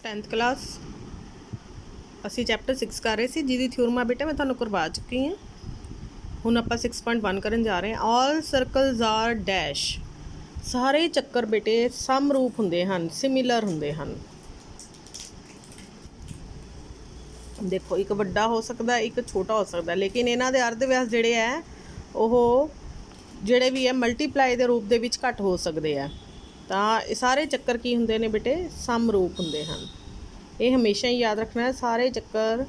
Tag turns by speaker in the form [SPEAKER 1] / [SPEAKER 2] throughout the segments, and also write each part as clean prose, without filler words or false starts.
[SPEAKER 1] 10th class ਅਸੀਂ chapter 6 ਕਰ ਰਹੇ ਸੀ ਜਿਹਦੀ ਥਿਊਰਮ ਆ ਬੇਟਾ ਮੈਂ ਤੁਹਾਨੂੰ ਕਰਵਾ ਚੁੱਕੀ ਹਾਂ। ਹੁਣ ਆਪਾਂ 6.1 ਕਰਨ ਜਾ ਰਹੇ ਹਾਂ। ਆਲ ਸਰਕਲਸ ਆਰ ਡੈਸ਼, ਸਾਰੇ ਚੱਕਰ ਬੇਟੇ ਸਮਰੂਪ ਹੁੰਦੇ ਹਨ, ਸਿਮਿਲਰ ਹੁੰਦੇ ਹਨ। ਦੇਖੋ ਇੱਕ ਵੱਡਾ ਹੋ ਸਕਦਾ, ਇੱਕ ਛੋਟਾ ਹੋ ਸਕਦਾ, ਲੇਕਿਨ ਇਹਨਾਂ ਦੇ ਅਰਧ ਵਿਆਸ ਜਿਹੜੇ ਹੈ ਉਹ ਜਿਹੜੇ ਵੀ ਹੈ ਮਲਟੀਪਲਾਈ ਦੇ ਰੂਪ ਦੇ ਵਿੱਚ ਘੱਟ ਹੋ ਸਕਦੇ ਆ। ਤਾਂ ਇਹ ਸਾਰੇ ਚੱਕਰ ਕੀ ਹੁੰਦੇ ਨੇ ਬੇਟੇ, ਸਮਰੂਪ ਹੁੰਦੇ ਹਨ। ਇਹ ਹਮੇਸ਼ਾ ਹੀ ਯਾਦ ਰੱਖਣਾ, ਸਾਰੇ ਚੱਕਰ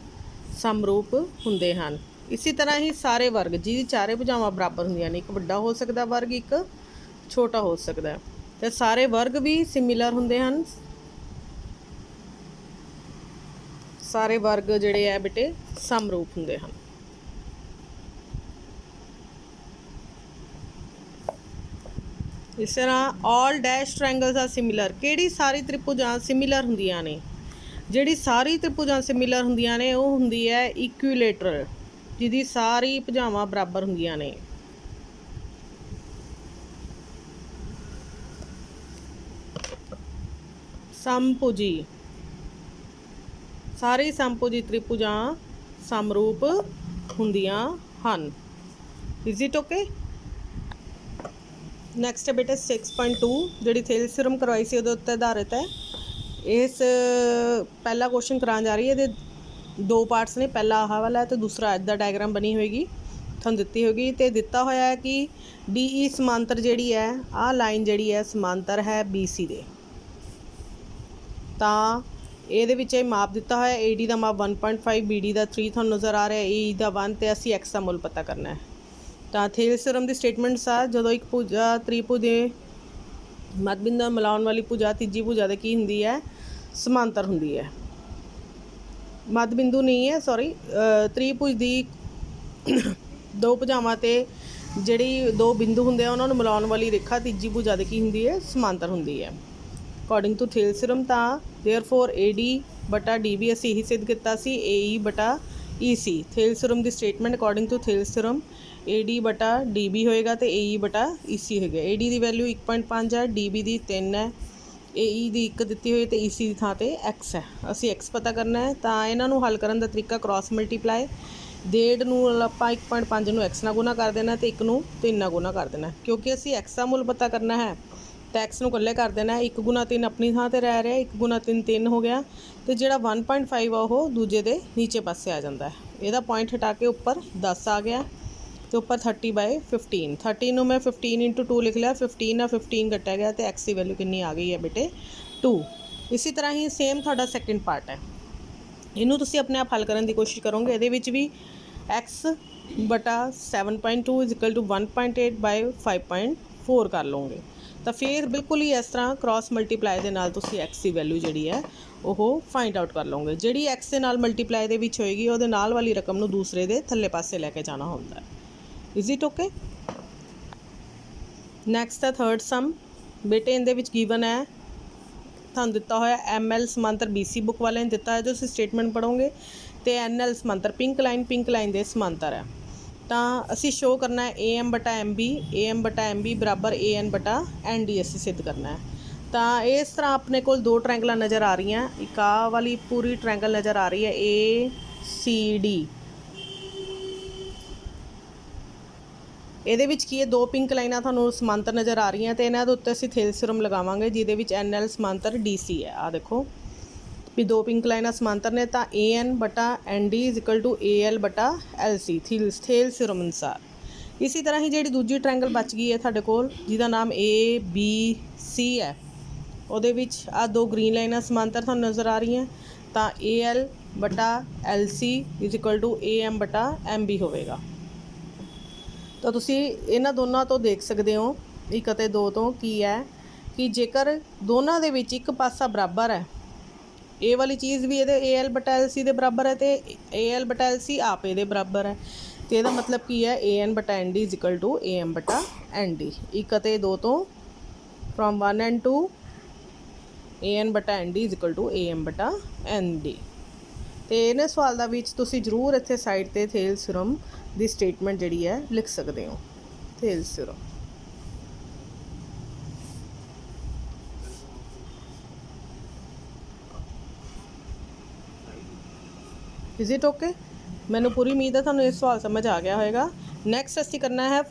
[SPEAKER 1] ਸਮਰੂਪ ਹੁੰਦੇ ਹਨ। ਇਸੇ ਤਰ੍ਹਾਂ ਹੀ ਸਾਰੇ ਵਰਗ ਜਿਹਦੀ ਚਾਰੇ ਭੁਜਾਵਾਂ ਬਰਾਬਰ ਹੁੰਦੀਆਂ ਨੇ, ਇੱਕ ਵੱਡਾ ਹੋ ਸਕਦਾ ਵਰਗ, ਇੱਕ ਛੋਟਾ ਹੋ ਸਕਦਾ, ਤੇ ਸਾਰੇ ਵਰਗ ਵੀ ਸਿਮਿਲਰ ਹੁੰਦੇ ਹਨ। ਸਾਰੇ ਵਰਗ ਜਿਹੜੇ ਹੈ ਬੇਟੇ ਸਮਰੂਪ ਹੁੰਦੇ ਹਨ। ਇਸ ਤਰ੍ਹਾਂ ਆਲ ਡੈਸ਼ ਟ੍ਰਾਇੰਗਲਸ ਆਰ ਸਿਮਿਲਰ, ਕਿਹੜੀ ਸਾਰੀ ਤ੍ਰਿਭੁਜਾਂ ਸਿਮਿਲਰ ਹੁੰਦੀਆਂ ਨੇ? ਜਿਹੜੀ ਸਾਰੀ ਤ੍ਰਿਭੁਜਾਂ ਸਿਮਿਲਰ ਹੁੰਦੀਆਂ ਨੇ ਉਹ ਹੁੰਦੀ ਹੈ ਇਕੁਇਲੇਟਰਲ, ਜਿਹਦੀ ਸਾਰੀ ਭੁਜਾਵਾਂ ਬਰਾਬਰ ਹੁੰਦੀਆਂ ਨੇ। ਸਮਭੁਜੀ, ਸਾਰੀ ਸਮਭੁਜੀ ਤ੍ਰਿਭੁਜਾਂ ਸਮਰੂਪ ਹੁੰਦੀਆਂ ਹਨ। Is it okay? ਨੈਕਸਟ ਹੈ ਬੇਟਾ 6.2 ਜਿਹੜੀ ਥੇਲਸ ਥਿਊਰਮ ਕਰਵਾਈ ਸੀ ਉਹਦੇ ਉੱਤੇ ਆਧਾਰਿਤ ਹੈ। ਇਸ ਪਹਿਲਾ ਕੁਐਸਚਨ ਕਰਾਉਣ ਜਾ ਰਹੀ ਹੈ। ਇਹਦੇ ਦੋ ਪਾਰਟਸ ਨੇ, ਪਹਿਲਾ ਆਹ ਵਾਲਾ ਅਤੇ ਦੂਸਰਾ ਇੱਦਾਂ ਡਾਇਗਰਾਮ ਬਣੀ ਹੋਏਗੀ, ਤੁਹਾਨੂੰ ਦਿੱਤੀ ਹੋਏਗੀ ਅਤੇ ਦਿੱਤਾ ਹੋਇਆ ਹੈ ਕਿ DE ਸਮਾਂਤਰ ਜਿਹੜੀ ਹੈ, ਆਹ ਲਾਈਨ ਜਿਹੜੀ ਹੈ ਸਮਾਂਤਰ ਹੈ BC ਦੇ। ਤਾਂ ਇਹਦੇ ਵਿੱਚ ਇਹ ਮਾਪ ਦਿੱਤਾ ਹੋਇਆ, AD ਦਾ ਮਾਪ 1.5, BD ਦਾ 3 ਤੁਹਾਨੂੰ ਨਜ਼ਰ ਆ ਰਿਹਾ, AE ਦਾ 1 ਅਤੇ ਅਸੀਂ X ਦਾ ਮੁੱਲ ਪਤਾ ਕਰਨਾ ਹੈ। ਤਾਂ ਥੇਲਸ ਥਿਊਰਮ ਦੀ ਸਟੇਟਮੈਂਟਸ ਆ, ਜਦੋਂ ਇੱਕ ਭੁਜਾ ਤ੍ਰਿਭੁਜ ਦੇ ਮੱਧਬਿੰਦਾਂ ਮਿਲਾਉਣ ਵਾਲੀ ਭੁਜਾ ਤੀਜੀ ਭੁਜਾ ਦੇ ਕੀ ਹੁੰਦੀ ਹੈ, ਸਮਾਂਤਰ ਹੁੰਦੀ ਹੈ। ਮੱਧ ਬਿੰਦੂ ਨਹੀਂ ਹੈ, ਸੌਰੀ, ਤ੍ਰਿਭੁਜ ਦੀ ਦੋ ਭੁਜਾਵਾਂ 'ਤੇ ਜਿਹੜੀ ਦੋ ਬਿੰਦੂ ਹੁੰਦੇ ਆ ਉਹਨਾਂ ਨੂੰ ਮਿਲਾਉਣ ਵਾਲੀ ਰੇਖਾ ਤੀਜੀ ਭੁਜਾ ਦੇ ਕੀ ਹੁੰਦੀ ਹੈ, ਸਮਾਂਤਰ ਹੁੰਦੀ ਹੈ ਅਕੋਰਡਿੰਗ ਟੂ ਥੇਲਸ ਥਿਊਰਮ। ਤਾਂ ਦੇਅਰਫੋਰ AD ਬਟਾ DB ਅਸੀਂ ਇਹੀ ਸਿੱਧ ਕੀਤਾ ਸੀ, AE ਬਟਾ EC। ਥੇਲਸ ਥਿਊਰਮ ਦੀ statement according to Thales theorem AD ਬਟਾ DB ਹੋਏਗਾ ਅਤੇ AE ਬਟਾ EC ਹੋਏਗਾ। AD ਦੀ ਵੈਲਿਊ 1.5 ਹੈ, DB ਦੀ 3 ਹੈ, AE ਦੀ 1 ਦਿੱਤੀ ਹੋਈ ਅਤੇ EC ਦੀ ਥਾਂ 'ਤੇ X ਹੈ। ਅਸੀਂ X ਪਤਾ ਕਰਨਾ ਹੈ। ਤਾਂ ਇਹਨਾਂ ਨੂੰ ਹੱਲ ਕਰਨ ਦਾ ਤਰੀਕਾ ਕ੍ਰਾਸ ਮਲਟੀਪਲਾਈ, ਡੇਢ ਨੂੰ ਆਪਾਂ 1.5 ਨੂੰ X ਨਾਲ ਗੁਣਾ ਕਰ ਦੇਣਾ ਅਤੇ 1 ਨੂੰ 3 ਨਾਲ ਗੁਣਾ ਕਰ ਦੇਣਾ। ਕਿਉਂਕਿ ਅਸੀਂ X ਦਾ ਮੁੱਲ ਪਤਾ ਕਰਨਾ ਹੈ ਤਾਂ X ਨੂੰ ਇਕੱਲੇ ਕਰ ਦੇਣਾ। 1 ਗੁਣਾ 3 ਆਪਣੀ ਥਾਂ 'ਤੇ ਰਹਿ ਰਿਹਾ, 1 ਗੁਣਾ 3 3 ਹੋ ਗਿਆ, ਅਤੇ ਜਿਹੜਾ 1.5 ਆ ਉਹ ਦੂਜੇ ਦੇ ਨੀਚੇ ਪਾਸੇ ਆ ਜਾਂਦਾ ਹੈ। ਇਹਦਾ ਪੁਆਇੰਟ ਹਟਾ ਕੇ ਉੱਪਰ 10 ਆ ਗਿਆ ਅਤੇ ਉੱਪਰ 30/15। 30 ਨੂੰ ਮੈਂ 15 × 2 ਲਿਖ ਲਿਆ, 15 ਨਾਲ 15 ਕੱਟਿਆ ਗਿਆ ਅਤੇ X ਦੀ ਵੈਲਿਊ ਕਿੰਨੀ ਆ ਗਈ ਹੈ ਬੇਟੇ, 2। ਇਸੇ ਤਰ੍ਹਾਂ ਹੀ ਸੇਮ ਤੁਹਾਡਾ ਸੈਕਿੰਡ ਪਾਰਟ ਹੈ, ਇਹਨੂੰ ਤੁਸੀਂ ਆਪਣੇ ਆਪ ਹੱਲ ਕਰਨ ਦੀ ਕੋਸ਼ਿਸ਼ ਕਰੋਗੇ। ਇਹਦੇ ਵਿੱਚ ਵੀ X ਬਟਾ 7.2 = 1.8/5.4 ਕਰ ਲਓਗੇ। ਤਾਂ ਫਿਰ ਬਿਲਕੁਲ ਹੀ ਇਸ ਤਰ੍ਹਾਂ ਕ੍ਰਾਸ ਮਲਟੀਪਲਾਈ ਦੇ ਨਾਲ ਤੁਸੀਂ X ਦੀ ਵੈਲਿਊ ਜਿਹੜੀ ਹੈ ਉਹ ਫਾਈਂਡ ਆਊਟ ਕਰ ਲਓਗੇ। ਜਿਹੜੀ X ਦੇ ਨਾਲ ਮਲਟੀਪਲਾਈ ਦੇ ਵਿੱਚ ਹੋਏਗੀ ਉਹਦੇ ਨਾਲ ਵਾਲੀ ਰਕਮ ਨੂੰ ਦੂਸਰੇ ਦੇ ਥੱਲੇ ਪਾਸੇ ਲੈ ਕੇ ਜਾਣਾ ਹੁੰਦਾ ਹੈ। Is it okay? ਨੈਕਸਟ ਹੈ ਥਰਡ ਸਮ ਬੇਟੇ, ਇਹਦੇ ਵਿੱਚ ਗਿਵਨ ਹੈ, ਤੁਹਾਨੂੰ ਦਿੱਤਾ ਹੋਇਆ ML ਸਮਾਂਤਰ BC ਬੁੱਕ ਵਾਲਿਆਂ ਨੇ ਦਿੱਤਾ ਹੈ ਜੋ ਤੁਸੀਂ ਸਟੇਟਮੈਂਟ ਪੜ੍ਹੋਗੇ, ਅਤੇ NL ਸਮਾਂਤਰ ਪਿੰਕ ਲਾਈਨ ਦੇ ਸਮਾਂਤਰ ਹੈ। ਤਾਂ ਅਸੀਂ ਸ਼ੋਅ ਕਰਨਾ ਹੈ AM ਬਟਾ MB ਬਰਾਬਰ AN ਬਟਾ ND ਅਸੀਂ ਸਿੱਧ ਕਰਨਾ ਹੈ। ਤਾਂ ਇਸ ਤਰ੍ਹਾਂ ਆਪਣੇ ਕੋਲ ਦੋ ਟ੍ਰਾਇੰਗਲਾਂ ਨਜ਼ਰ ਆ ਰਹੀਆਂ, ਇੱਕ ਆਹ ਵਾਲੀ ਪੂਰੀ ਟ੍ਰਾਇੰਗਲ ਨਜ਼ਰ ਆ ਰਹੀ ਹੈ ACD। ਇਹਦੇ ਵਿੱਚ ਕੀ ਹੈ, ਦੋ ਪਿੰਕ ਲਾਈਨਾਂ ਤੁਹਾਨੂੰ ਸਮਾਂਤਰ ਨਜ਼ਰ ਆ ਰਹੀਆਂ ਅਤੇ ਇਹਨਾਂ ਦੇ ਉੱਤੇ ਅਸੀਂ ਥੇਲਸ ਥਿਊਰਮ ਲਗਾਵਾਂਗੇ ਜਿਹਦੇ ਵਿੱਚ NL ਸਮਾਂਤਰ DC ਹੈ। ਆਹ ਦੇਖੋ ਵੀ ਦੋ ਪਿੰਕ ਲਾਈਨਾਂ ਸਮਾਂਤਰ ਨੇ, ਤਾਂ AN ਬਟਾ ND = AL ਬਟਾ LC ਥੇਲਸ ਥਿਊਰਮ ਅਨੁਸਾਰ। ਇਸੇ ਤਰ੍ਹਾਂ ਹੀ ਜਿਹੜੀ ਦੂਜੀ ਟ੍ਰਾਇੰਗਲ ਬਚ ਗਈ ਹੈ ਤੁਹਾਡੇ ਕੋਲ ਜਿਹਦਾ ਨਾਮ ABC ਹੈ, ਉਹਦੇ ਵਿੱਚ ਆਹ ਦੋ ਗ੍ਰੀਨ ਲਾਈਨਾਂ ਸਮਾਂਤਰ ਤੁਹਾਨੂੰ ਨਜ਼ਰ ਆ ਰਹੀਆਂ, ਤਾਂ AL ਬਟਾ LC = AM ਬਟਾ MB ਹੋਵੇਗਾ। ਤਾਂ ਤੁਸੀਂ ਇਹਨਾਂ ਦੋਨਾਂ ਤੋਂ ਦੇਖ ਸਕਦੇ ਹੋ, 1 ਅਤੇ 2 ਤੋਂ, ਕੀ ਹੈ ਕਿ ਜੇਕਰ ਦੋਨਾਂ ਦੇ ਵਿੱਚ ਇੱਕ ਪਾਸਾ ਬਰਾਬਰ ਹੈ, ਇਹ ਵਾਲੀ ਚੀਜ਼ ਵੀ ਇਹਦੇ AL ਬਟਾ LC ਦੇ ਬਰਾਬਰ ਹੈ ਅਤੇ AL ਬਟਾ LC ਆਪ ਇਹਦੇ ਬਰਾਬਰ ਹੈ, ਅਤੇ ਇਹਦਾ ਮਤਲਬ ਕੀ ਹੈ, AN ਬਟਾ ND = AM ਬਟਾ ND। 1 ਅਤੇ 2 ਤੋਂ from 1 and 2 AN ਬਟਾ ND = AM ਬਟਾ ND। ਅਤੇ ਇਹਨਾਂ ਸਵਾਲ ਦਾ ਵਿੱਚ ਤੁਸੀਂ ਜ਼ਰੂਰ ਇੱਥੇ ਸਾਈਡ 'ਤੇ ਥੇਲਸ ਥਿਊਰਮ ਦੀ ਸਟੇਟਮੈਂਟ ਜਿਹੜੀ ਹੈ ਲਿਖ ਸਕਦੇ ਹੋ। ਥੇਲਸ ਥਿਊਰਮ इज इट ओके। मैनू पूरी उम्मीद है तुहानू ये सवाल समझ आ गया होएगा। नैक्सट असीं करना है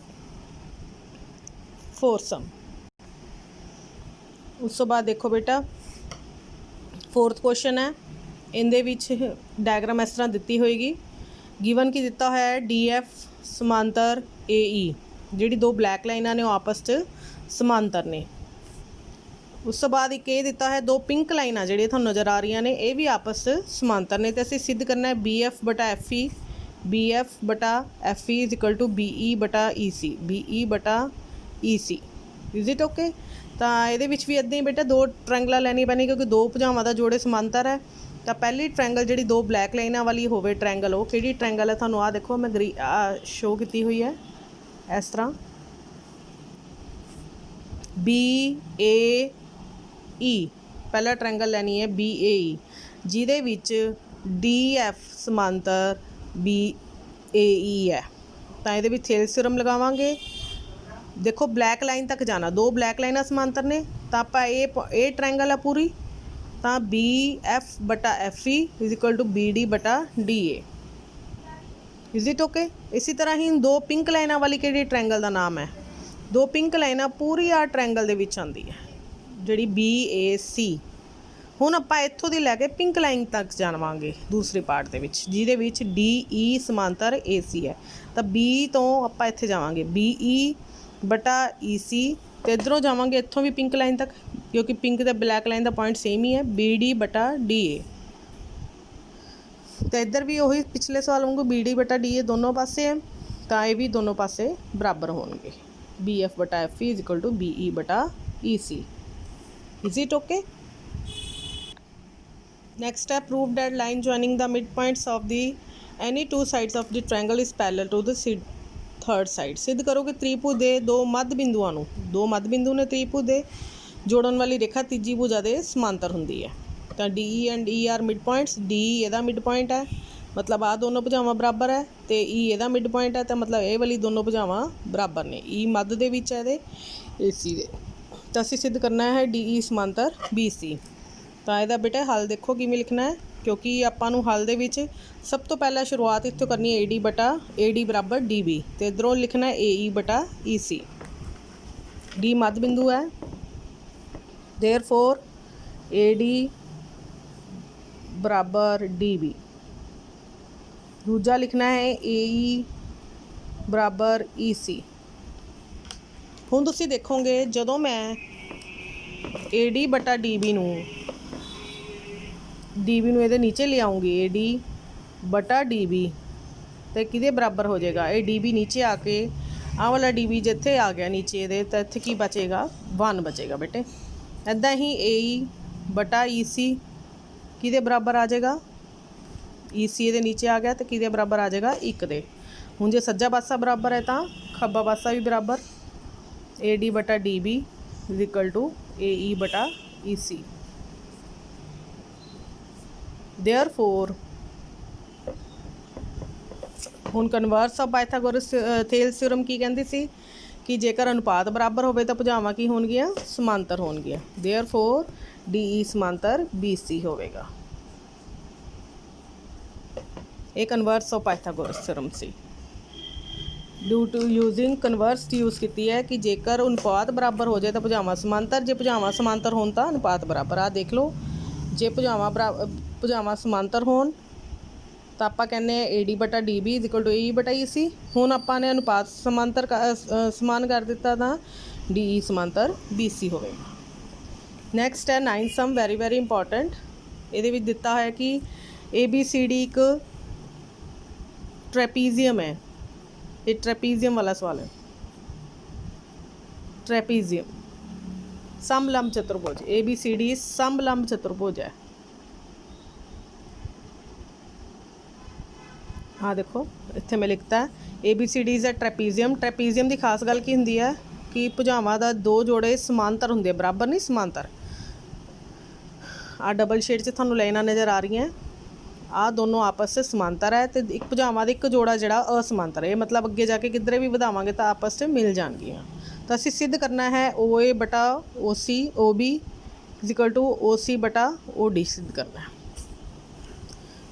[SPEAKER 1] फोरसम। उस तो बाद देखो बेटा फोर्थ क्वेश्चन है, इहदे विच डायग्राम इस तरह दित्ती होएगी। गिवन की दिता होया है डी एफ समांतर ए ई, जिहड़ी दो ब्लैक लाइनां ने वो आपस च समांतर ने। उस तो बाद एक ये दिता है दो पिंक लाइनां जिहड़ियां तुहानूं नज़र आ रही ने, ये भी आपस च समांतर ने। तो असीं सिद्ध करना है बी एफ बटा F E is equal to B E बटा E C. Is it okay. तो ये भी इदां ही बेटा दो ट्रायंगल लैनी पैनी, क्योंकि दो भुजावां दा जोड़े समांतर है। तो पहली ट्रायंगल जी दो ब्लैक लाइनां वाली होवे ट्रायंगल, वो किहड़ी ट्रायंगल है तुहानूं आ देखो मैं शो की हुई है इस तरह बी ए ई। पहला ट्रायंगल लैनी है बी ए ई, जिहदे विच डी एफ समांतर बी ए ई है। तो ये थेल्स थ्योरम लगावांगे। देखो ब्लैक लाइन तक जाना, दो ब्लैक लाइनां समांतर ने, तो आप ये ट्रायंगल है पूरी, तो बी एफ बटा F E is equal to B D बटा D A. Is it okay. इसी तरह ही दो पिंक लाइनां वाली किहड़ी ट्रायंगल का नाम है, दो पिंक लाइनां पूरी आ ट्रायंगल दे विच आंदी है जिहड़ी बी ए सी। हुण आपां इत्थों दी लैके पिंक लाइन तक जावांगे दूसरे पार्ट दे विच, जिहदे विच डी ई समांतर ए सी है। तो बी तो आपां इत्थे जावांगे बी ई बटा ई सी, तो इधरों जावांगे इत्थों भी पिंक लाइन तक, क्योंकि पिंक ते ब्लैक लाइन का पॉइंट सेम ही है, बी डी बटा डी ए। तो इधर भी वही पिछले सवाल वांगू बी डी बटा डी ए दोनों पासे है, तो ये भी दोनों पासे बराबर होंगे। बी एफ बटा F E is equal to B E बटा E C. Is it okay. Next है prove that line joining the mid points of the any two sides of the triangle is parallel to the third side. सिद्ध करो कि त्रिभुज के दो मध्य बिंदुओं दो मध्य बिंदु ने त्रिभुज के जोड़न वाली रेखा तीजी भुजा के समांतर होंदी है। तो D E and E R mid points, D ਇਹਦਾ मिड पॉइंट है, मतलब आ दोनों भुजावां बराबर है, तो ई ਇਹਦਾ मिड पॉइंट है, तो मतलब ये वाली दोनों भुजावां बराबर ने। ई मध्य दे विच है दे ए सी दे। तो असीं सिद्ध करना है डी ई समांतर बी सी। तो ਇਹਦਾ बेटा हल देखो किवें लिखना है, क्योंकि आपां नूं हल दे विच सब तो पहला शुरुआत इत्थों करनी है ए डी बराबर डी बी, तो इधरों लिखना है ए ई बटा ई सी। डी मध्य बिंदु है, देयरफॉर ए डी बराबर डी बी। दूजा लिखना है ए ई बराबर ई सी। हुण तुसीं देखोगे जदों मैं ए डी बटा डी बी नूं ਇਹਦੇ नीचे ले आऊँगी, ए डी बटा डी बी, तो किहदे बराबर हो जाएगा, ये डी बी नीचे आके आह वाला डी बी जिथे आ गया नीचे ये, तो इत्थे की बचेगा 1 बचेगा बेटे। इदां ही ए ई बटा ई सी किहदे बराबर आ जाएगा, ई सी ये नीचे आ गया तो किहदे बराबर आ जाएगा 1 दे। हुण जे सज्जा पासा बराबर है तो खब्बा पासा भी बराबर, ए डी बटा D B is equal to A E बटा ई सी। देयरफॉर हुण converse of Pythagoras Thales theorem की कहंदी सी कि जेकर अनुपात बराबर होवे तो भुजावां की होणगियां समांतर होणगियां। देयरफॉर डी ई समांतर बी सी होवेगा। ये कन्वर्स ऑफ पाइथागोरस थ्योरम सी। Due to using converse use की है कि जेकर अनुपात बराबर हो जाए तो भुजावां समांतर, जे भुजावां समांतर होण तो अनुपात बराबर। आ देख लो, जे भुजावां समांतर होण तो आप कहने ए डी बटा D B is equal to A E बटा ई सी। हुण आपां ने अनुपात समांतर समान कर दिता तो डी ई समांतर बी सी होवेगा। नैक्सट है 9 सम, वेरी वेरी इंपॉर्टेंट। ये दिता है कि ए बी सी डी एक ट्रैपीजियम है, ये ट्रैपीजियम वाला सवाल है। ट्रैपीजियम समलंब चतुर्भुज, ए बी सी डी समलंब चतुर्भुज है। हाँ देखो इत्थे मैं लिखता है A B C D is a trapezium. Trapezium की खास गल की होंदी है कि भुजावां दा दो जोड़े समांतर होंदे, बराबर नहीं समांतर। आ डबल शेड च तुहानूं लाइनां नज़र आ रही हैं, आ दोनों आपस में समांतर है, तो एक भुजावां दा एक जोड़ा जिहड़ा असमांतर है, मतलब अगे जाके किधरे भी वधावांगे तो आपस में मिल जाएंगियां। तो असीं सिद्ध करना है ओ ए बटा O C O B is equal to O C बटा ओ डी सिद्ध करना है।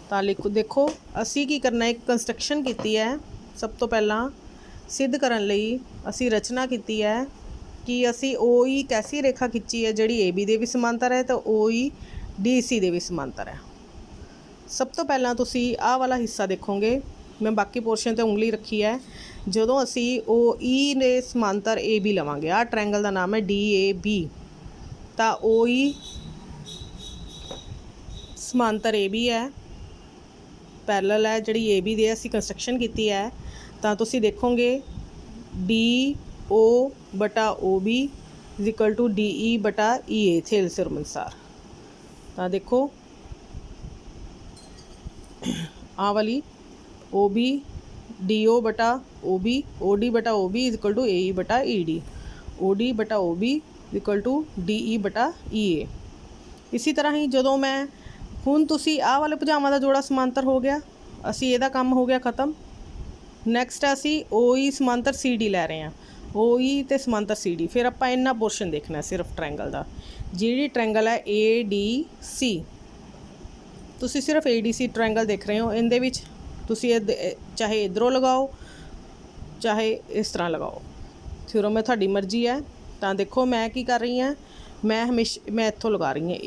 [SPEAKER 1] तो ਤਾਂ ਲਿਖੋ, ਦੇਖੋ ਅਸੀਂ ਕੀ ਕਰਨਾ, ਇੱਕ ਕੰਸਟਰਕਸ਼ਨ ਕੀਤੀ ਹੈ। ਸਭ ਤੋਂ ਪਹਿਲਾਂ ਸਿੱਧ ਕਰਨ ਲਈ ਅਸੀਂ ਰਚਨਾ ਕੀਤੀ ਹੈ ਕਿ ਅਸੀਂ OE ਇੱਕ ਐਸੀ ਰੇਖਾ ਖਿੱਚੀ ਹੈ ਜਿਹੜੀ AB ਦੇ ਵੀ ਸਮਾਂਤਰ ਹੈ ਤੇ OE DC ਦੇ ਵੀ ਸਮਾਂਤਰ ਹੈ। ਸਭ ਤੋਂ ਪਹਿਲਾਂ ਤੁਸੀਂ ਆਹ ਵਾਲਾ ਹਿੱਸਾ ਦੇਖੋਗੇ, ਮੈਂ ਬਾਕੀ ਪੋਰਸ਼ਨ 'ਤੇ ਉਂਗਲੀ ਰੱਖੀ ਹੈ। ਜਦੋਂ ਅਸੀਂ OE ਦੇ ਸਮਾਂਤਰ AB ਲਵਾਂਗੇ, ਆਹ ਟ੍ਰਾਇੰਗਲ ਦਾ ਨਾਮ ਹੈ DAB, ਤਾਂ OE ਸਮਾਂਤਰ AB ਹੈ, ਪੈਰਲਲ ਹੈ ਜਿਹੜੀ AB ਦੇ ਅਸੀਂ ਕੰਸਟਰਕਸ਼ਨ ਕੀਤੀ ਹੈ। ਤਾਂ ਤੁਸੀਂ ਦੇਖੋਗੇ DO/OB = DE/EA ਥੇਲਸਰਮ ਅਨੁਸਾਰ। ਤਾਂ ਦੇਖੋ ਆਹ ਵਾਲੀ OB DO/OB OD/OB = AE/ED OD/OB = DE/EA। ਇਸੀ ਤਰ੍ਹਾਂ ਹੀ ਜਦੋਂ ਮੈਂ ਹੁਣ ਤੁਸੀਂ ਆਹ ਵਾਲੇ ਭੁਜਾਵਾਂ ਦਾ ਜੋੜਾ ਸਮਾਂਤਰ ਹੋ ਗਿਆ, ਅਸੀਂ ਇਹਦਾ ਕੰਮ ਹੋ ਗਿਆ ਖ਼ਤਮ। ਨੈਕਸਟ ਅਸੀਂ OE ਸਮਾਂਤਰ CD ਲੈ ਰਹੇ ਹਾਂ, OE ਅਤੇ ਸਮਾਂਤਰ CD। ਫਿਰ ਆਪਾਂ ਇੰਨਾ ਪੋਰਸ਼ਨ ਦੇਖਣਾ ਸਿਰਫ ਟ੍ਰਾਇੰਗਲ ਦਾ। ਜਿਹੜੀ ਟ੍ਰਾਇੰਗਲ ਹੈ ADC, ਤੁਸੀਂ ਸਿਰਫ ADC ਟ੍ਰਾਇੰਗਲ ਦੇਖ ਰਹੇ ਹੋ। ਇਹਦੇ ਵਿੱਚ ਤੁਸੀਂ ਚਾਹੇ ਇੱਧਰੋਂ ਲਗਾਓ ਚਾਹੇ ਇਸ ਤਰ੍ਹਾਂ ਲਗਾਓ, ਥਿਓਰਮ ਹੈ, ਤੁਹਾਡੀ ਮਰਜ਼ੀ ਹੈ। ਤਾਂ ਦੇਖੋ ਮੈਂ ਕੀ ਕਰ ਰਹੀ ਹਾਂ, ਮੈਂ ਇੱਥੋਂ ਲਗਾ ਰਹੀ ਹਾਂ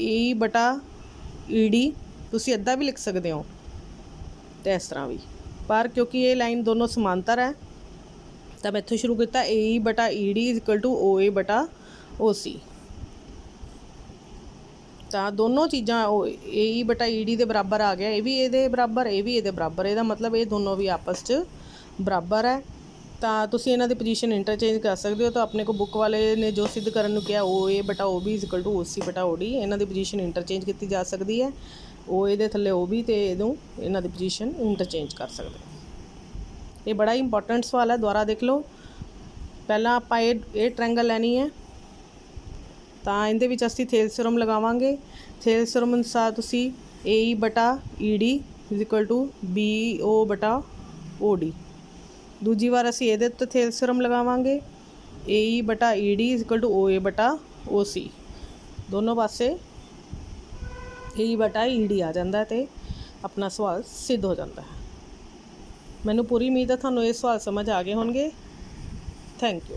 [SPEAKER 1] AE/ED। ਤੁਸੀਂ ਇੱਦਾਂ ਵੀ ਲਿਖ ਸਕਦੇ ਹੋ ਅਤੇ ਇਸ ਤਰ੍ਹਾਂ ਵੀ, ਪਰ ਕਿਉਂਕਿ ਇਹ ਲਾਈਨ ਦੋਨੋਂ ਸਮਾਂਤਰ ਹੈ ਤਾਂ ਮੈਂ ਇੱਥੋਂ ਸ਼ੁਰੂ ਕੀਤਾ AE/ED = OA/OC। ਤਾਂ ਦੋਨੋਂ ਚੀਜ਼ਾਂ AE/ED ਦੇ ਬਰਾਬਰ ਆ ਗਿਆ, ਇਹ ਵੀ ਇਹਦੇ ਬਰਾਬਰ, ਇਹ ਵੀ ਇਹਦੇ ਬਰਾਬਰ। ਇਹਦਾ ਮਤਲਬ ਇਹ ਦੋਨੋਂ ਵੀ ਆਪਸ 'ਚ ਬਰਾਬਰ ਹੈ। ਤਾਂ ਤੁਸੀਂ ਇਹਨਾਂ ਦੀ ਪੋਜੀਸ਼ਨ ਇੰਟਰਚੇਂਜ ਕਰ ਸਕਦੇ ਹੋ। ਤਾਂ ਆਪਣੇ ਕੋਲ ਬੁੱਕ ਵਾਲੇ ਨੇ ਜੋ ਸਿੱਧ ਕਰਨ ਨੂੰ ਕਿਹਾ OA/OB = OC/OD, ਇਹਨਾਂ ਦੀ ਪੋਜੀਸ਼ਨ ਇੰਟਰਚੇਂਜ ਕੀਤੀ ਜਾ ਸਕਦੀ ਹੈ। OA ਦੇ ਥੱਲੇ OB ਅਤੇ ਇਹਨਾਂ ਦੀ ਪੋਜੀਸ਼ਨ ਇੰਟਰਚੇਂਜ ਕਰ ਸਕਦੇ। ਇਹ ਬੜਾ ਹੀ ਇੰਪੋਰਟੈਂਟ ਸਵਾਲ ਹੈ, ਦੁਬਾਰਾ ਦੇਖ ਲਓ। ਪਹਿਲਾਂ ਆਪਾਂ ਇਹ ਟ੍ਰਾਇੰਗਲ ਲੈਣੀ ਹੈ, ਤਾਂ ਇਹਦੇ ਵਿੱਚ ਅਸੀਂ ਥੇਲਸਰਮ ਲਗਾਵਾਂਗੇ। ਥੇਲਸਰਮ ਅਨੁਸਾਰ ਤੁਸੀਂ AE/ED = BO/OD। ਦੂਜੀ ਵਾਰ ਅਸੀਂ ਇਹਦੇ ਉੱਤੇ ਥੇਲਸਰਮ ਲਗਾਵਾਂਗੇ, AE/ED = OA/OC। ਦੋਨੋਂ ਪਾਸੇ AE/ED ਆ ਜਾਂਦਾ ਅਤੇ ਆਪਣਾ ਸਵਾਲ ਸਿੱਧ ਹੋ ਜਾਂਦਾ ਹੈ। ਮੈਨੂੰ ਪੂਰੀ ਉਮੀਦ ਹੈ ਤੁਹਾਨੂੰ ਇਹ ਸਵਾਲ ਸਮਝ ਆ ਗਏ ਹੋਣਗੇ। Thank you.